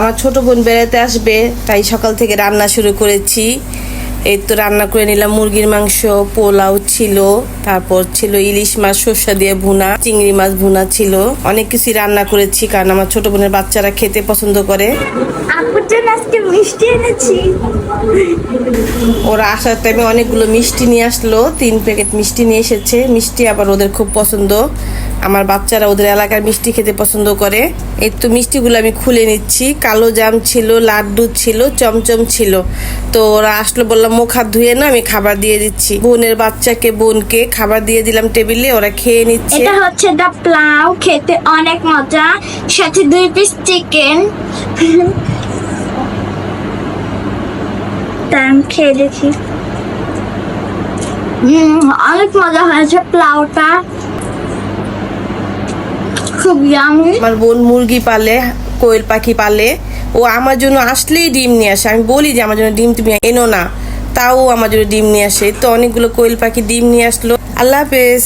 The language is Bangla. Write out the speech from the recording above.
আমার ছোট বোন বেড়াতে আসবে, তাই সকাল থেকে রান্না শুরু করেছি। এই তো রান্না করে নিলাম মুরগির মাংস, পোলাও ছিল, তারপর ছিল ইলিশ মাছ সর্ষা দিয়ে ভুনা, চিংড়ি মাছ ভুনা ছিল। অনেক কিছু রান্না করেছি কারণ আমার ছোট বোনের বাচ্চারা খেতে পছন্দ করে। আপুর জন্য আজকে মিষ্টি এনেছি। ওরা আসার টাইমে অনেকগুলো মিষ্টি নিয়ে আসলো, 3 প্যাকেট মিষ্টি নিয়ে এসেছে। মিষ্টি আবার ওদের খুব পছন্দ, আমার বাচ্চারা ওদের এলাকার মিষ্টি খেতে পছন্দ করে। এই তো মিষ্টিগুলো আমি খুলে নিচ্ছি। কালো জাম ছিল, লাড্ডু ছিল, চমচম ছিল। তো ওরা আসলো, বললাম মুখ হাত ধুয়ে না, আমি খাবার দিয়ে দিচ্ছি। বোনের বাচ্চাকে বোনকে খাবার দিয়ে দিলাম টেবিলে, ওরা খেয়ে নিচ্ছে। এটা হচ্ছে দা পোলাও, খেতে অনেক মজা, সাথে 2 পিস চিকেন। তাই আমি খেয়ে দেখি। অনেক মজা হয়েছে পোলাওটা, খুব ইয়ামি। আমার বোন মুরগি পালে, কোয়েল পাখি পালে। ও আমার জন্য আসলেই ডিম নিয়ে আসে। আমি বলি যে আমার জন্য ডিম তুমি এনো না, তাও আমার জন্য ডিম নিয়ে আসে। তো অনেকগুলো কোয়েল পাখি ডিম নিয়ে আসলো। আল্লাহ হাফেজ।